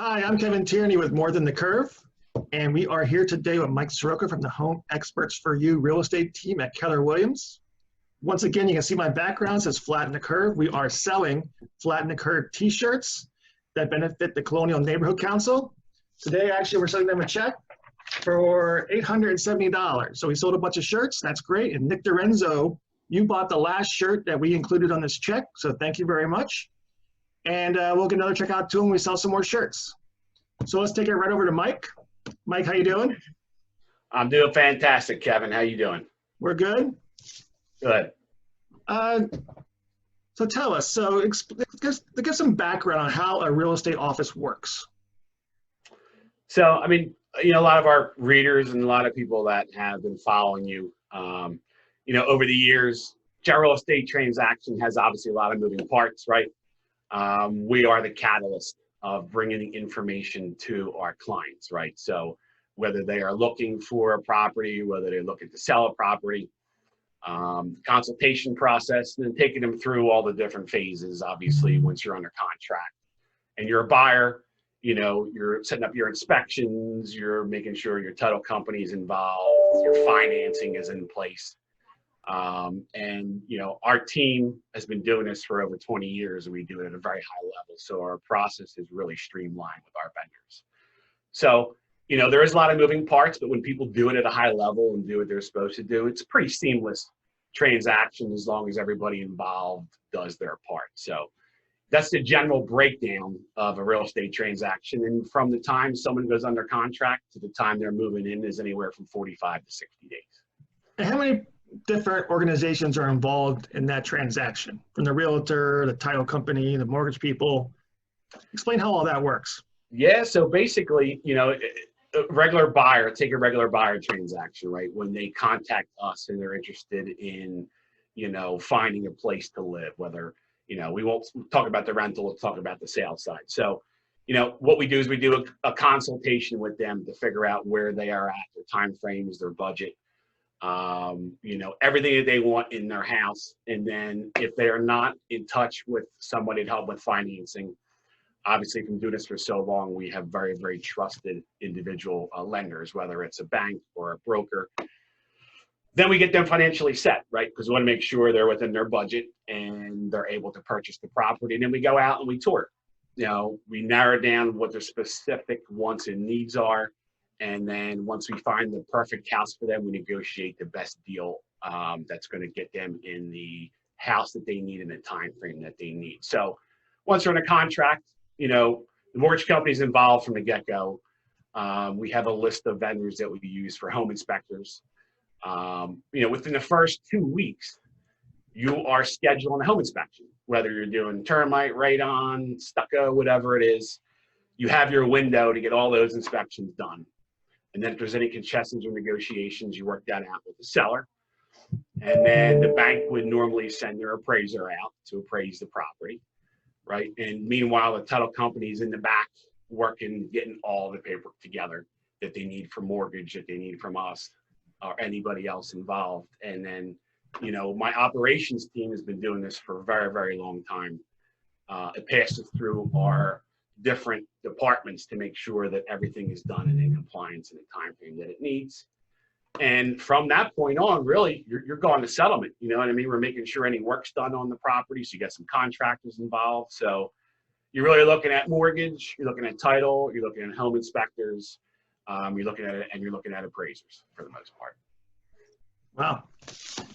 Hi, I'm Kevin Tierney with More Than the Curve, and we are here today with Mike Sroka from the Home Experts for You real estate team at Keller Williams. Once again, you can see my background. It says Flatten the Curve. We are selling Flatten the Curve t-shirts that benefit the Colonial Neighborhood Council. Today, actually, we're sending them a check for $870. So we sold a bunch of shirts. That's great. And Nick Dorenzo, you bought the last shirt that we included on this check. So thank you very much. And we'll get another check out to him. We sell some more shirts. So let's take it right over to Mike. Mike, how you doing? I'm doing fantastic, Kevin. How you doing? We're good. Good. So tell us, give some background on how a real estate office works. So, I mean, a lot of our readers and a lot of people that have been following you, over the years, real estate transaction has obviously a lot of moving parts, right? We are the catalyst of bringing the information to our clients, right? So whether they are looking for a property, whether they're looking to sell a property, consultation process, and then taking them through all the different phases, obviously, once you're under contract. And you're a buyer, you're setting up your inspections, you're making sure your title company is involved, your financing is in place. Our team has been doing this for over 20 years, and we do it at a very high level. So our process is really streamlined with our vendors. So, there is a lot of moving parts, but when people do it at a high level and do what they're supposed to do, it's a pretty seamless transaction as long as everybody involved does their part. So that's the general breakdown of a real estate transaction. And from the time someone goes under contract to the time they're moving in is anywhere from 45 to 60 days. And how many different organizations are involved in that transaction? From the realtor, the title company, the mortgage people. Explain how all that works. Yeah, so basically, a regular buyer, take a regular buyer transaction, right? When they contact us and they're interested in, finding a place to live, whether, we won't talk about the rental, we'll talk about the sales side. So, what we do is we do a consultation with them to figure out where they are at, their time frames, their budget, everything that they want in their house. And then if they are not in touch with somebody to help with financing, obviously from doing this for so long, we have very, very trusted individual lenders, whether it's a bank or a broker. Then we get them financially set, right? Because we want to make sure they're within their budget and they're able to purchase the property. And then we go out and we tour. We narrow down what their specific wants and needs are. And then once we find the perfect house for them, we negotiate the best deal that's going to get them in the house that they need in the time frame that they need. So once they're in a contract, the mortgage company's involved from the get-go. We have a list of vendors that we use for home inspectors. Within the first 2 weeks, you are scheduling a home inspection, whether you're doing termite, radon, stucco, whatever it is. You have your window to get all those inspections done. And then if there's any concessions or negotiations, you work that out with the seller. And then the bank would normally send their appraiser out to appraise the property, right? And meanwhile, the title company's in the back working, getting all the paperwork together that they need for mortgage, that they need from us or anybody else involved. And then, my operations team has been doing this for a very, very long time. It passes through our different departments to make sure that everything is done and in compliance in the time frame that it needs. And from that point on, really, you're going to settlement. You know what I mean? We're making sure any work's done on the property. So you got some contractors involved. So you're really looking at mortgage, you're looking at title, you're looking at home inspectors, you're looking at it, and you're looking at appraisers for the most part. Wow.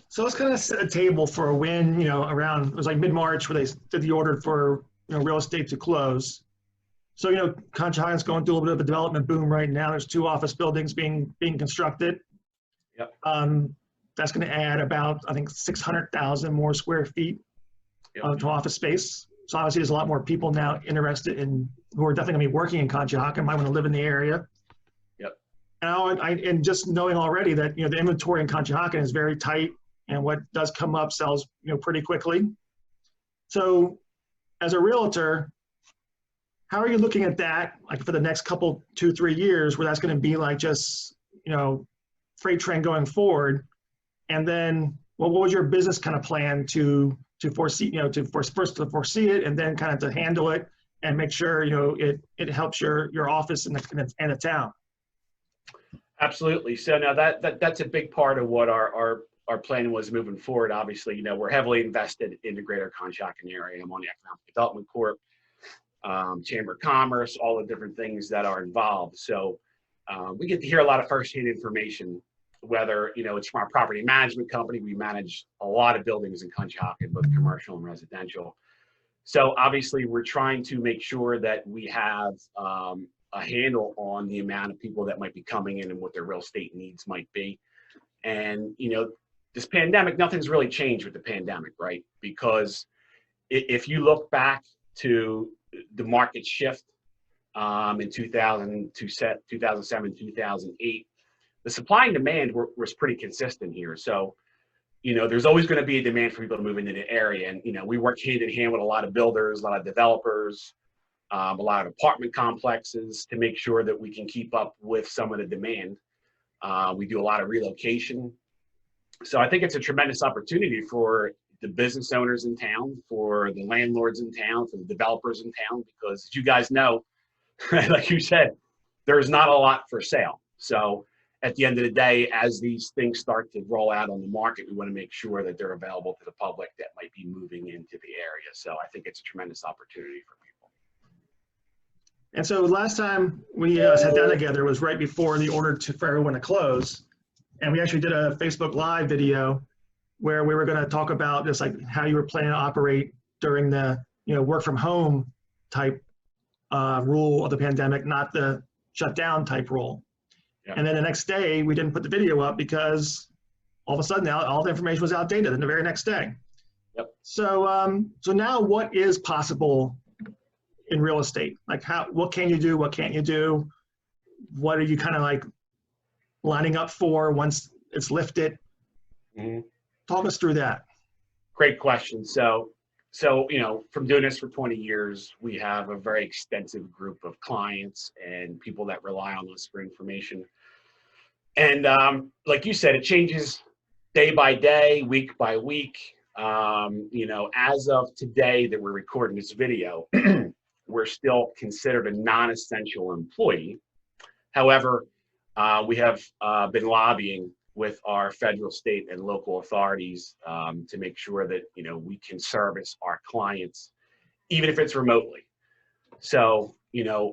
So let's kind of set a table for when, around, it was like mid-March where they did the order for, real estate to close. So, Conshohocken's going through a little bit of a development boom right now. There's 2 office buildings being constructed. Yep. That's going to add about, I think, 600,000 more square feet to office space. So obviously there's a lot more people now interested in, who are definitely going to be working in Conshohocken, might want to live in the area. Yep. And just knowing already that, the inventory in Conshohocken is very tight, and what does come up sells, pretty quickly. So as a realtor, how are you looking at that, like for the next couple, 2-3 years, where that's going to be like just, freight train going forward? And then, what was your business kind of plan to foresee, first to foresee it, and then kind of to handle it, and make sure, it helps your office in the town. Absolutely. So now that's a big part of what our plan was moving forward. Obviously, we're heavily invested in the greater Conshohocken area. I'm on the Economic Development Corp, Chamber of Commerce, all the different things that are involved. So we get to hear a lot of firsthand information, whether, it's from our property management company. We manage a lot of buildings in Conshohocken, both commercial and residential. So obviously we're trying to make sure that we have a handle on the amount of people that might be coming in and what their real estate needs might be. And, this pandemic, nothing's really changed with the pandemic, right? Because if you look back to the market shift in 2007, 2008, the supply and demand was pretty consistent here. So, there's always going to be a demand for people to move into the area. And, we work hand in hand with a lot of builders, a lot of developers, a lot of apartment complexes to make sure that we can keep up with some of the demand. We do a lot of relocation. So I think it's a tremendous opportunity for the business owners in town, for the landlords in town, for the developers in town, because as you guys know, like you said, there's not a lot for sale. So at the end of the day, as these things start to roll out on the market, we want to make sure that they're available to the public that might be moving into the area. So I think it's a tremendous opportunity for people. And so last time we sat down together was right before the order for everyone to close. And we actually did a Facebook Live video where we were going to talk about just like how you were planning to operate during the work from home type rule of the pandemic, not the shutdown type rule. Yeah. And then the next day we didn't put the video up because all of a sudden all the information was outdated in the very next day. Yep. So so now what is possible in real estate? Like what can you do? What can't you do? What are you kind of like lining up for once it's lifted? Mm-hmm. Talk us through that. Great question. So, from doing this for 20 years, we have a very extensive group of clients and people that rely on us for information. And like you said, it changes day by day, week by week. As of today that we're recording this video, we're still considered a non-essential employee. However, we have been lobbying with our federal, state, and local authorities to make sure that we can service our clients, even if it's remotely. So,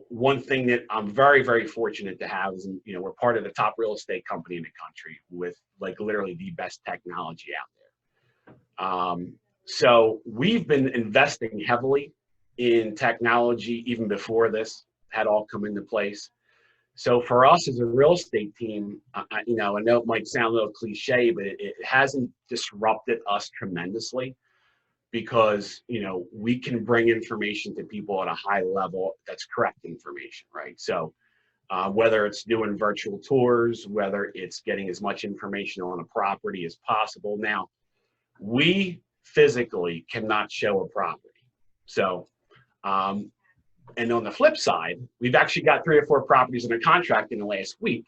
one thing that I'm very, very fortunate to have is, we're part of the top real estate company in the country with like literally the best technology out there. So we've been investing heavily in technology even before this had all come into place. So for us as a real estate team, I know it might sound a little cliche, but it hasn't disrupted us tremendously because, we can bring information to people at a high level that's correct information, right? So whether it's doing virtual tours, whether it's getting as much information on a property as possible. Now, we physically cannot show a property. So, and on the flip side, we've actually got 3 or 4 properties under contract in the last week,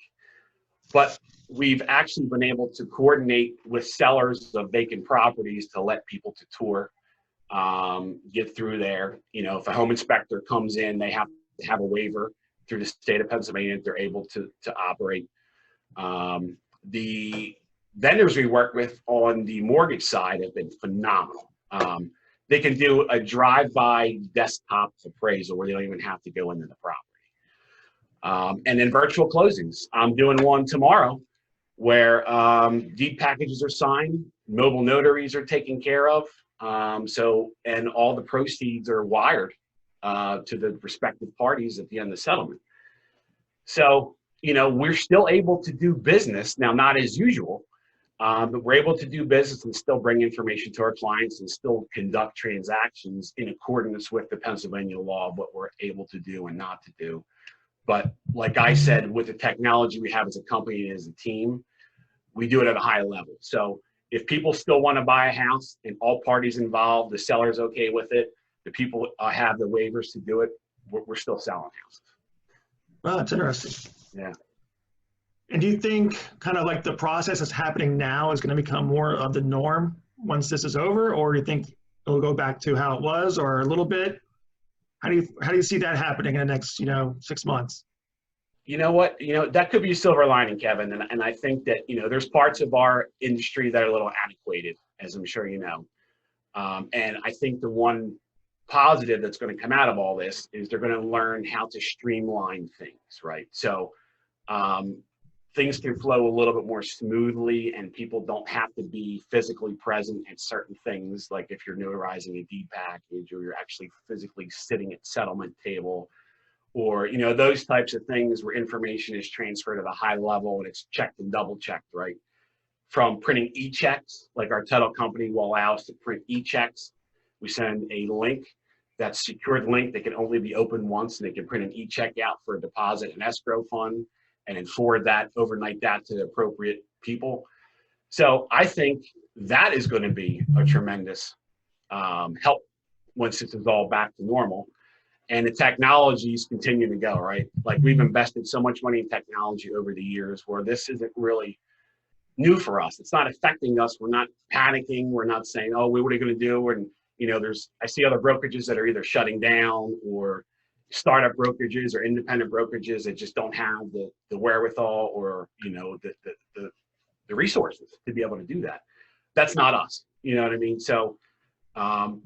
but we've actually been able to coordinate with sellers of vacant properties to let people to tour, get through there. If a home inspector comes in, they have to have a waiver through the state of Pennsylvania that they're able to operate. The vendors we work with on the mortgage side have been phenomenal. They can do a drive-by desktop appraisal where they don't even have to go into the property. And then virtual closings. I'm doing one tomorrow where deed packages are signed, mobile notaries are taken care of, and all the proceeds are wired to the respective parties at the end of the settlement. So, we're still able to do business, now not as usual, but we're able to do business and still bring information to our clients and still conduct transactions in accordance with the Pennsylvania law of what we're able to do and not to do. But like I said, with the technology we have as a company and as a team, we do it at a high level. So if people still want to buy a house and all parties involved, the seller's okay with it, the people have the waivers to do it, we're still selling houses. Well, that's interesting. Yeah. And do you think kind of like the process that's happening now is going to become more of the norm once this is over, or do you think it'll go back to how it was, or a little bit? how do you see that happening in the next 6 months? You know what? That could be a silver lining, Kevin. And I think that, there's parts of our industry that are a little antiquated, as I'm sure you know. And I think the one positive that's going to come out of all this is they're going to learn how to streamline things, right? So things can flow a little bit more smoothly, and people don't have to be physically present at certain things, like if you're notarizing a deed package or you're actually physically sitting at settlement table, or those types of things where information is transferred at a high level and it's checked and double checked, right? From printing e-checks, like our title company will allow us to print e-checks. We send a link, that's secured link that can only be opened once, and they can print an e-check out for a deposit and escrow fund and then forward that, overnight that to the appropriate people. So I think that is going to be a tremendous help once this is all back to normal. And the technologies continue to go, right? Like, we've invested so much money in technology over the years where this isn't really new for us. It's not affecting us. We're not panicking. We're not saying, oh, what are we going to do? And, I see other brokerages that are either shutting down, or startup brokerages or independent brokerages that just don't have the wherewithal or, the resources to be able to do that. That's not us. You know what I mean? So,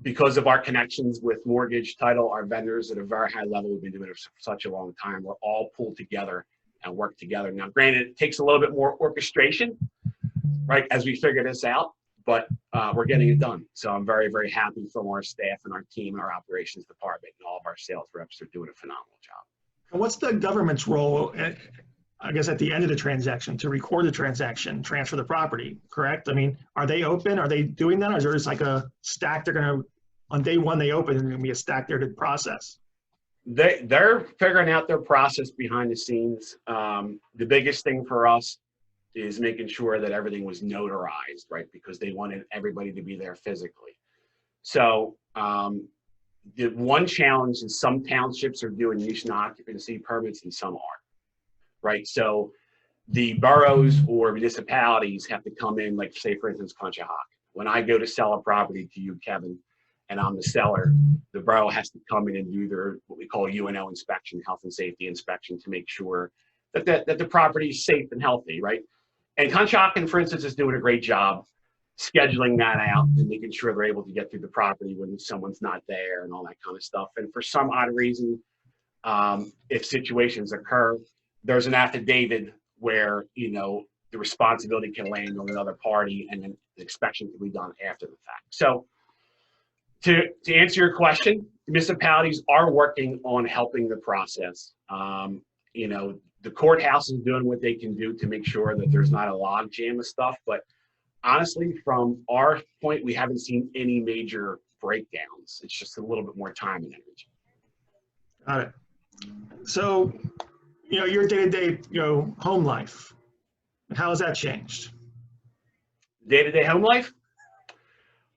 because of our connections with mortgage, title, our vendors at a very high level, we've been doing it for such a long time. We're all pulled together and work together. Now, granted, it takes a little bit more orchestration, right, as we figure this out, but we're getting it done. So I'm very, very happy from our staff and our team and our operations department, and all of our sales reps are doing a phenomenal job. And what's the government's role, I guess, at the end of the transaction to record the transaction, transfer the property, correct? I mean, are they open? Are they doing that? Or is there just like a stack they're going to, on day one they open, and there's going to be a stack there to process? They're figuring out their process behind the scenes. The biggest thing for us is making sure that everything was notarized, right? Because they wanted everybody to be there physically. So the one challenge is some townships are doing use and occupancy permits and some aren't, right? So the boroughs or municipalities have to come in, like, say, for instance, Conshohocken. When I go to sell a property to you, Kevin, and I'm the seller, the borough has to come in and do their, what we call UNO inspection, health and safety inspection, to make sure that the property is safe and healthy, right? And Conshohocken, for instance, is doing a great job scheduling that out and making sure they're able to get through the property when someone's not there and all that kind of stuff. And for some odd reason, if situations occur, there's an affidavit where, the responsibility can land on another party, and then the inspection can be done after the fact. So to answer your question, municipalities are working on helping the process. The courthouse is doing what they can do to make sure that there's not a log jam of stuff. But honestly, from our point, we haven't seen any major breakdowns. It's just a little bit more time and energy. Got it. So, your day-to-day, home life, how has that changed? Day-to-day home life?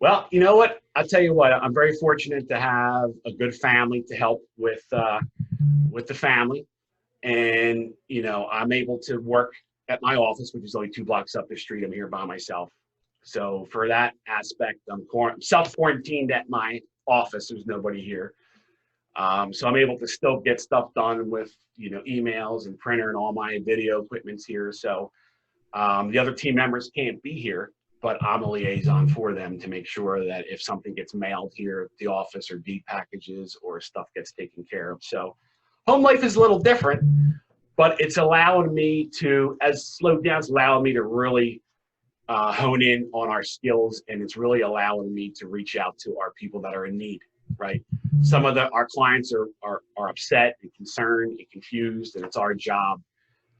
Well, you know what? I'll tell you what, I'm very fortunate to have a good family to help with the family. And, I'm able to work at my office, which is only 2 blocks up the street. I'm here by myself. So for that aspect, I'm self-quarantined at my office. There's nobody here. So I'm able to still get stuff done with, emails and printer and all my video equipment's here. So the other team members can't be here, but I'm a liaison for them to make sure that if something gets mailed here at the office, or deed packages or stuff gets taken care of. So home life is a little different, but it's allowing me to, as slowed down, it's allowing me to really hone in on our skills, and it's really allowing me to reach out to our people that are in need, right? Some of our clients are upset and concerned and confused, and it's our job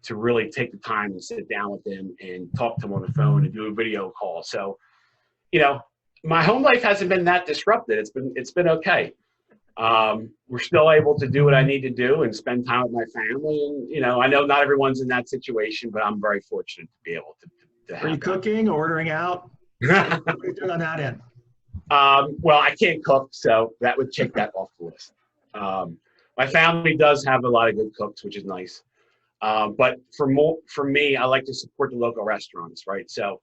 to really take the time to sit down with them and talk to them on the phone and do a video call. So, my home life hasn't been that disrupted. It's been okay. We're still able to do what I need to do and spend time with my family. And, I know not everyone's in that situation, but I'm very fortunate to be able to have. Are you cooking or ordering out? What are you doing on that end? Well, I can't cook, so that would check that off the list. My family does have a lot of good cooks, which is nice. But for me, I like to support the local restaurants, right? So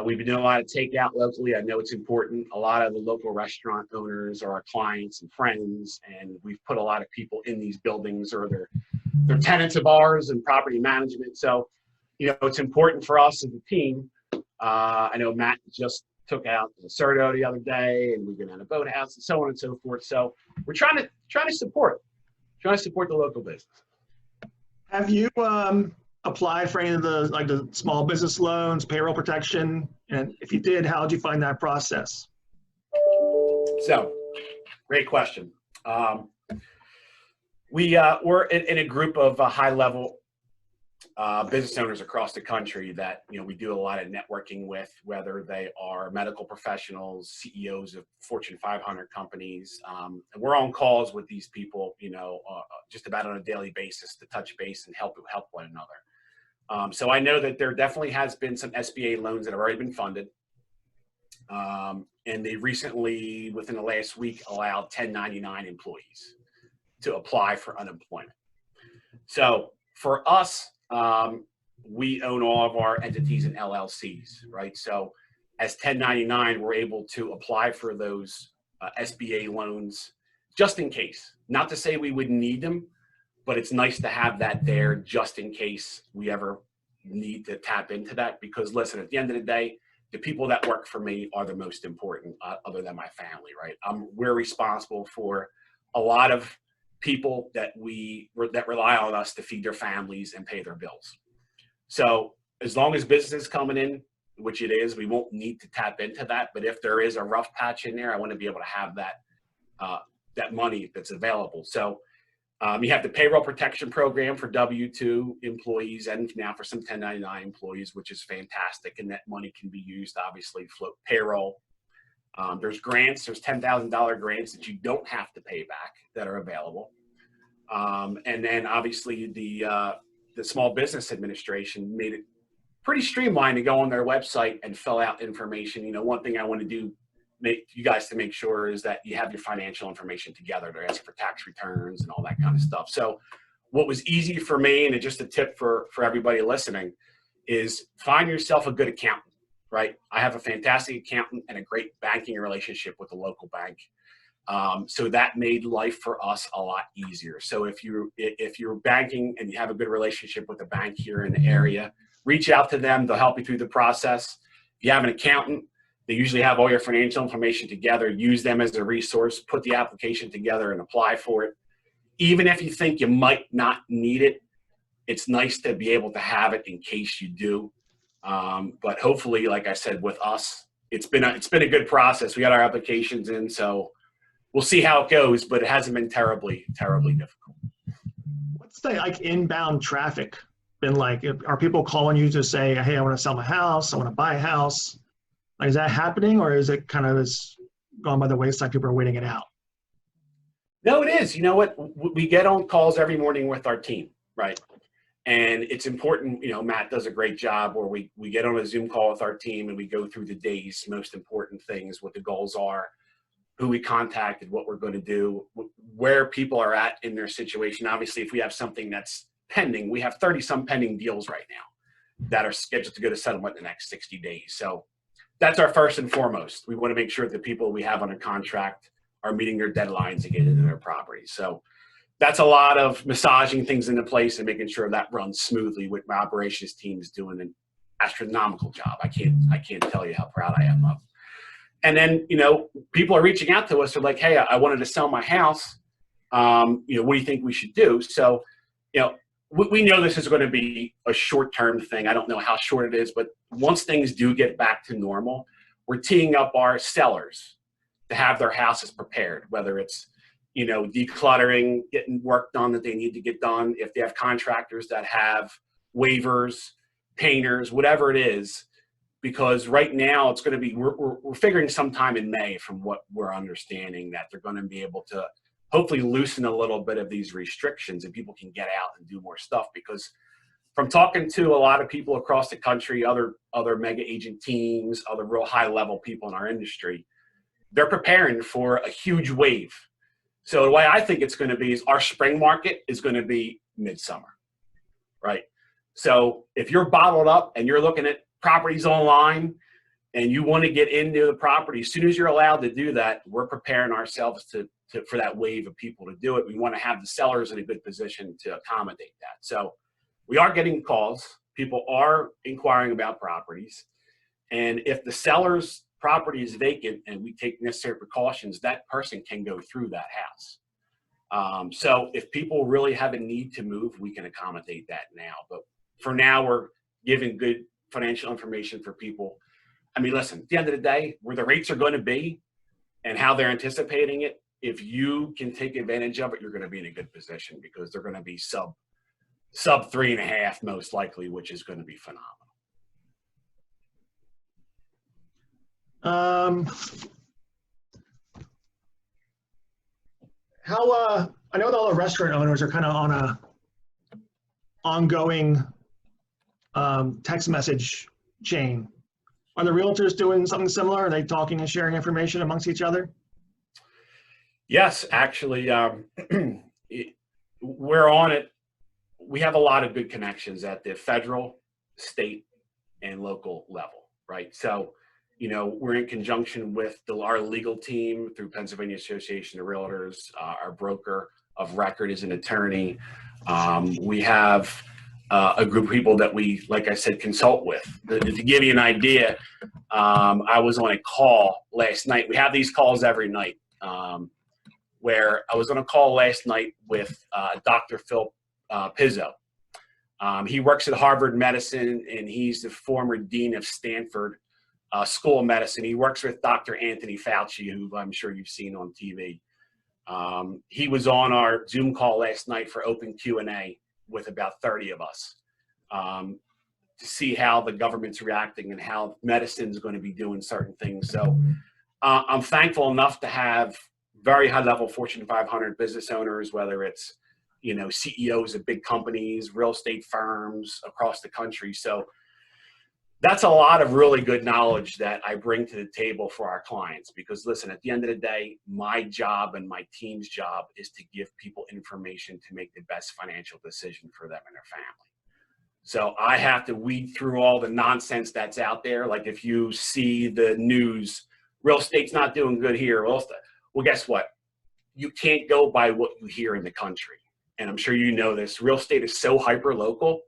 We've been doing a lot of takeout locally. I know it's important. A lot of the local restaurant owners are our clients and friends, and we've put a lot of people in these buildings, or they're tenants of ours and property management. So, it's important for us as a team. I know Matt just took out the Serto the other day, and we've been at a boathouse and so on and so forth. So we're trying to support the local business. Have you applied for any of the small business loans, payroll protection? And if you did, how did you find that process? So, great question. We're in a group of high-level business owners across the country that we do a lot of networking with, whether they are medical professionals, CEOs of Fortune 500 companies. And we're on calls with these people, just about on a daily basis to touch base and help one another. So I know that there definitely has been some SBA loans that have already been funded. And they recently, within the last week, allowed 1099 employees to apply for unemployment. So for us, we own all of our entities in LLCs, right? So as 1099, we're able to apply for those SBA loans just in case. Not to say we wouldn't need them, but it's nice to have that there just in case we ever need to tap into that. Because listen, at the end of the day, the people that work for me are the most important, other than my family, right? We're responsible for a lot of people that rely on us to feed their families and pay their bills. So as long as business is coming in, which it is, we won't need to tap into that. But if there is a rough patch in there, I want to be able to have that money that's available. So you have the payroll protection program for W-2 employees, and now for some 1099 employees, which is fantastic. And that money can be used, obviously, float payroll. There's grants, there's $10,000 grants that you don't have to pay back that are available. And then obviously the Small Business Administration made it pretty streamlined to go on their website and fill out information. One thing I want to do, you guys to make sure is that you have your financial information together. They're asking for tax returns and all that kind of stuff. So what was easy for me, and just a tip for everybody listening, is find yourself a good accountant. Right. I have a fantastic accountant and a great banking relationship with the local bank. So that made life for us a lot easier. So if you're banking and you have a good relationship with the bank here in the area, reach out to them. They'll help you through the process. If you have an accountant, they usually have all your financial information together. Use them as a resource, put the application together and apply for it. Even if you think you might not need it, it's nice to be able to have it in case you do. But hopefully, like I said, with us, it's been a good process. We got our applications in, so we'll see how it goes, but it hasn't been terribly difficult. What's the inbound traffic been like? Are people calling you to say, hey, I want to sell my house, I want to buy a house? Is that happening, or is it kind of gone by the wayside, people are waiting it out? No, it is. You know what? We get on calls every morning with our team, right? And it's important, Matt does a great job where we get on a Zoom call with our team and we go through the day's most important things, what the goals are, who we contacted, what we're going to do, where people are at in their situation. Obviously, if we have something that's pending, we have 30-some pending deals right now that are scheduled to go to settlement in the next 60 days. So that's our first and foremost. We want to make sure that the people we have under contract are meeting their deadlines to get into their properties. So that's a lot of massaging things into place and making sure that runs smoothly, with my operations team is doing an astronomical job. I can't tell you how proud I am of. And then, people are reaching out to us. They're like, hey, I wanted to sell my house. What do you think we should do? So, we know this is going to be a short-term thing. I don't know how short it is, but once things do get back to normal, we're teeing up our sellers to have their houses prepared, whether it's decluttering, getting work done that they need to get done. If they have contractors that have waivers, painters, whatever it is, because right now it's going to be, we're figuring sometime in May, from what we're understanding, that they're going to be able to hopefully loosen a little bit of these restrictions and people can get out and do more stuff. Because from talking to a lot of people across the country, other mega agent teams, other real high level people in our industry, they're preparing for a huge wave. So the way I think it's going to be is our spring market is going to be midsummer, right? So if you're bottled up and you're looking at properties online and you want to get into the property, as soon as you're allowed to do that, we're preparing ourselves for that wave of people to do it. We want to have the sellers in a good position to accommodate that. So we are getting calls. People are inquiring about properties. And if the seller's property is vacant and we take necessary precautions, that person can go through that house. So if people really have a need to move, we can accommodate that now. But for now, we're giving good financial information for people. I mean, listen, at the end of the day, where the rates are going to be and how they're anticipating it, if you can take advantage of it, you're going to be in a good position because they're going to be sub 3.5 most likely, which is going to be phenomenal. I know that all the restaurant owners are kind of on a ongoing text message chain. Are the realtors doing something similar? Are they talking and sharing information amongst each other? Yes, actually, we're on it. We have a lot of good connections at the federal, state, and local level, right? So, you know, we're in conjunction with our legal team through Pennsylvania Association of Realtors. Our broker of record is an attorney. We have a group of people that we, like I said, consult with. To give you an idea, I was on a call last night. We have these calls every night, where I was on a call last night with Dr. Phil Pizzo. He works at Harvard Medicine, and he's the former dean of Stanford School of Medicine. He works with Dr. Anthony Fauci, who I'm sure you've seen on TV. He was on our Zoom call last night for open Q&A with about 30 of us to see how the government's reacting and how medicine's going to be doing certain things. So I'm thankful enough to have very high-level Fortune 500 business owners, whether it's, you know, CEOs of big companies, real estate firms across the country. So that's a lot of really good knowledge that I bring to the table for our clients, because listen, at the end of the day, my job and my team's job is to give people information to make the best financial decision for them and their family. So I have to weed through all the nonsense that's out there. Like if you see the news, real estate's not doing good here. Well, guess what? You can't go by what you hear in the country. And I'm sure you know this, real estate is so hyper-local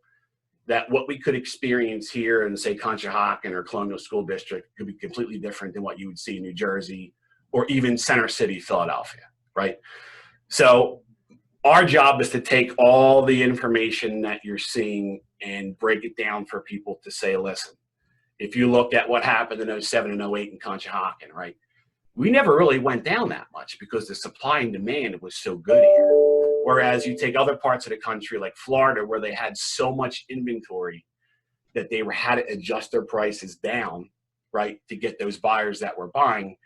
that what we could experience here in, say, Conshohocken or Colonial School District could be completely different than what you would see in New Jersey or even Center City, Philadelphia, right? So our job is to take all the information that you're seeing and break it down for people to say, listen, if you look at what happened in 07 and 08 in Conshohocken, right? We never really went down that much because the supply and demand was so good here. Whereas you take other parts of the country like Florida, where they had so much inventory that they had to adjust their prices down, right, to get those buyers that were buying.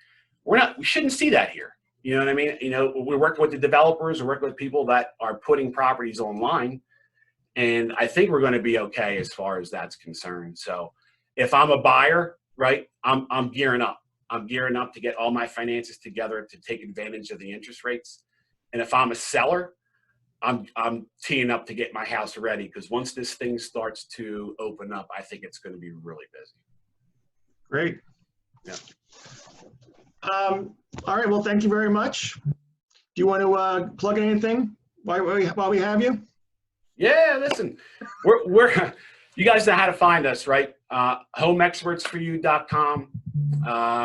We shouldn't see that here. You know what I mean? You know, we're working with the developers, we're working with people that are putting properties online, and I think we're going to be okay as far as that's concerned. So if I'm a buyer, right, I'm gearing up. I'm gearing up to get all my finances together to take advantage of the interest rates. And if I'm a seller, I'm teeing up to get my house ready, because once this thing starts to open up, I think it's going to be really busy. Great. Yeah. All right. Well, thank you very much. Do you want to plug in anything while we have you? Yeah, listen, we're you guys know how to find us, right? HomeExpertsForYou.com.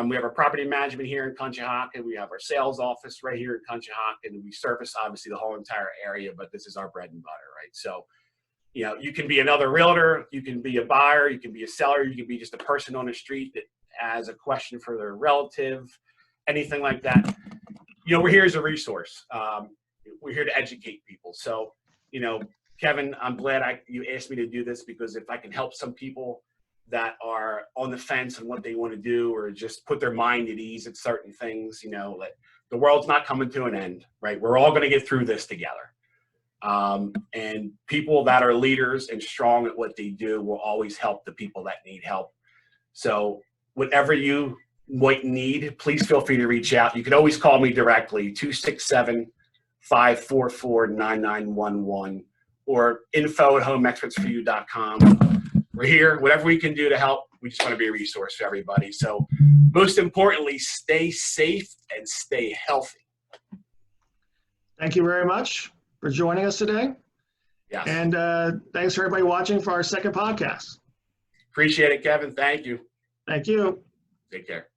We have our property management here in Conshohocken. We have our sales office right here in Conshohocken. We service obviously the whole entire area, but this is our bread and butter, right? So, you know, you can be another realtor, you can be a buyer, you can be a seller, you can be just a person on the street that has a question for their relative, anything like that. You know, we're here as a resource. We're here to educate people. So, you know, Kevin, I'm glad you asked me to do this, because if I can help some people that are on the fence on what they want to do, or just put their mind at ease at certain things, you know, that the world's not coming to an end, right? We're all going to get through this together. And people that are leaders and strong at what they do will always help the people that need help. So whatever you might need, please feel free to reach out. You can always call me directly, 267-544-9911, or info@homeexpertsforyou.com. We're here, whatever we can do to help. we just want to be a resource for everybody. So most importantly, stay safe and stay healthy. Thank you very much for joining us today. Yes. And thanks for everybody watching for our second podcast. Appreciate it, Kevin. Thank you. Thank you. Take care.